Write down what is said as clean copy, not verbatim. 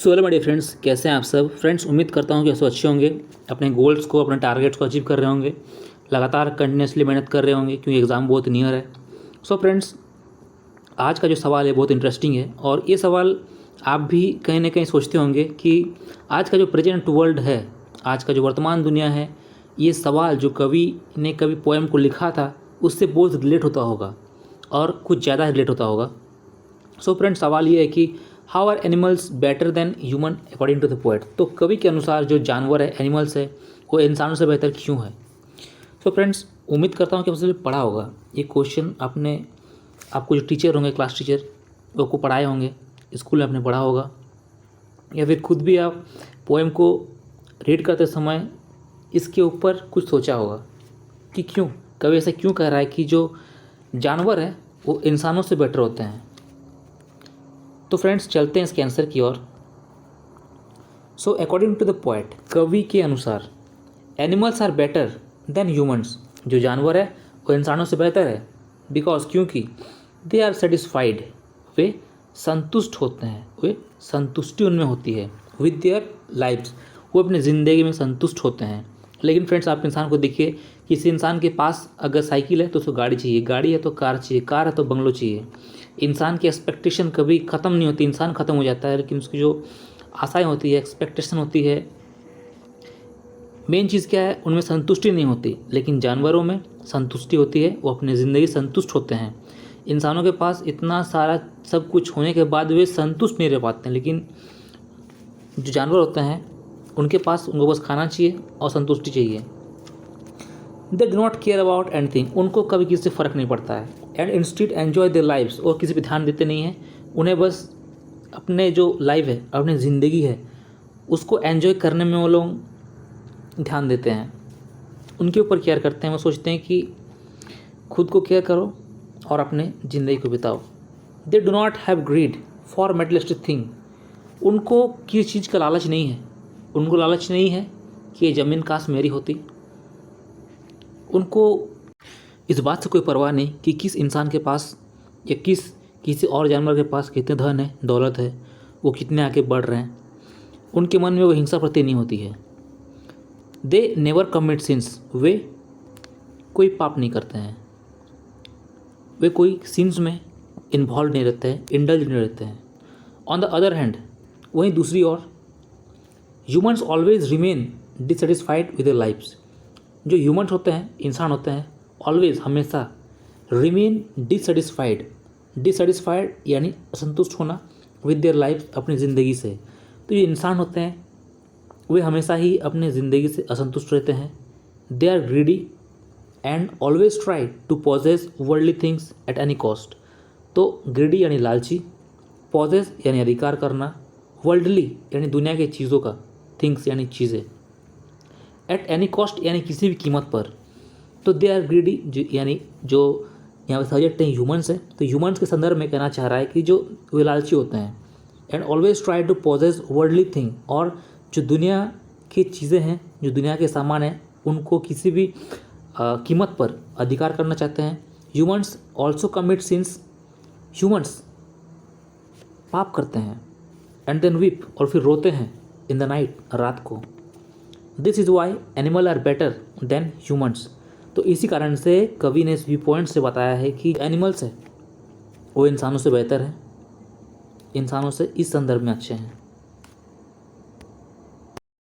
So hello my dear friends, कैसे हैं आप सब फ्रेंड्स। उम्मीद करता हूँ कि सब अच्छे होंगे, अपने गोल्स को, अपने टारगेट्स को अचीव कर रहे होंगे, लगातार कंटिन्यूसली मेहनत कर रहे होंगे क्योंकि एग्ज़ाम बहुत नियर है। सो फ्रेंड्स, आज का जो सवाल है बहुत इंटरेस्टिंग है और ये सवाल आप भी कहीं ना कहीं सोचते होंगे कि आज का जो प्रेजेंट वर्ल्ड है, आज का जो वर्तमान दुनिया है, ये सवाल जो कवि ने कभी पोएम को लिखा था उससे बहुत रिलेट होता होगा और कुछ ज़्यादा रिलेट होता होगा। सो फ्रेंड्स, सवाल ये है कि how are animals better than human according to the poet. तो कवि के अनुसार जो जानवर है, एनिमल्स है, वो इंसानों से बेहतर क्यों है। सो फ्रेंड्स, उम्मीद करता हूँ कि आपने पढ़ा होगा ये क्वेश्चन। आपको जो टीचर होंगे, क्लास टीचर, वो आपको पढ़ाए होंगे, स्कूल में आपने पढ़ा होगा, या फिर खुद भी आप पोएम को रीड करते समय इसके ऊपर कुछ सोचा होगा कि क्यों कवि ऐसा क्यों कह रहा है कि जो जानवर है वो इंसानों से बेटर होते हैं। तो फ्रेंड्स, चलते हैं इसके आंसर की ओर। So according to the poet, कवि के अनुसार animals are better than humans. जो जानवर है वो इंसानों से बेहतर है बिकॉज क्योंकि दे आर सेटिस्फाइड, वे संतुष्ट होते हैं, वे संतुष्टि उनमें होती है विद देयर लाइफ्स, वो अपनी ज़िंदगी में संतुष्ट होते हैं। लेकिन फ्रेंड्स, आप इंसान को देखिए, किसी इंसान के पास अगर साइकिल है तो उसको गाड़ी चाहिए, गाड़ी है तो कार चाहिए, कार है तो बंगलो चाहिए। इंसान की एक्सपेक्टेशन कभी ख़त्म नहीं होती, इंसान ख़त्म हो जाता है लेकिन उसकी जो आशाएं होती है, एक्सपेक्टेशन होती है, मेन चीज़ क्या है, उनमें संतुष्टि नहीं होती। लेकिन जानवरों में संतुष्टि होती है, वो अपनी ज़िंदगी संतुष्ट होते हैं। इंसानों के पास इतना सारा सब कुछ होने के बाद वे संतुष्ट नहीं रह पाते हैं, लेकिन जो जानवर होते हैं उनको बस खाना चाहिए और संतुष्टि चाहिए। They do not care about anything, उनको कभी किसी से फ़र्क नहीं पड़ता है। And instead enjoy their lifes, और किसी पे ध्यान देते नहीं हैं। उन्हें बस अपने जो लाइफ है, अपनी ज़िंदगी है, उसको एन्जॉय करने में वो लोग ध्यान देते हैं, उनके ऊपर केयर करते हैं। वो सोचते हैं कि खुद को केयर करो और अपने ज़िंदगी को बिताओ। They do not have greed for materialistic thing, उनको किसी चीज़ का लालच नहीं है। उनको लालच नहीं है कि ये ज़मीन काश मेरी होती। उनको इस बात से कोई परवाह नहीं कि किस इंसान के पास या किसी और जानवर के पास कितने धन है, दौलत है, वो कितने आगे बढ़ रहे हैं। उनके मन में वो हिंसा प्रति नहीं होती है। दे नेवर कमिट सिंस, वे कोई पाप नहीं करते हैं, वे कोई सिंस में इन्वॉल्व नहीं रहते हैं, इंडल्ज नहीं रहते हैं। ऑन द अदर हैंड, वहीं दूसरी ओर, humans always remain dissatisfied with their lifes. जो ह्यूमन्स होते हैं, इंसान होते हैं, ऑलवेज हमेशा रिमेन डिससेटिस्फाइड, डिससेटिस्फाइड यानी असंतुष्ट होना, विद देयर लाइफ, अपनी ज़िंदगी से। तो ये इंसान होते हैं, वे हमेशा ही अपनी ज़िंदगी से असंतुष्ट रहते हैं। They are greedy and always try to possess worldly things at any cost. तो ग्रीडी यानी लालची, पॉजेस यानी अधिकार करना, वर्ल्डली यानी दुनिया की चीज़ों का, थिंग्स यानी चीज़ें, एट एनी कॉस्ट यानी किसी भी कीमत पर। तो दे आर ग्रीडी यानी जो यहाँ पर सब्जेक्ट है ह्यूमन्स है, तो ह्यूमन्स के संदर्भ में कहना चाह रहा है कि जो वे लालची होते हैं। And always try to possess worldly thing, और जो दुनिया की चीज़ें हैं, जो दुनिया के सामान हैं, उनको किसी भी कीमत पर अधिकार करना चाहते हैं। Humans also commit since, humans पाप करते हैं। एंड देन वीप, और फिर रोते हैं इन द नाइट, रात को। This is why animal are better than humans. तो इसी कारण से कवि ने इस व्यू पॉइंट से बताया है कि एनिमल्स है वो इंसानों से बेहतर है, इंसानों से इस संदर्भ में अच्छे हैं।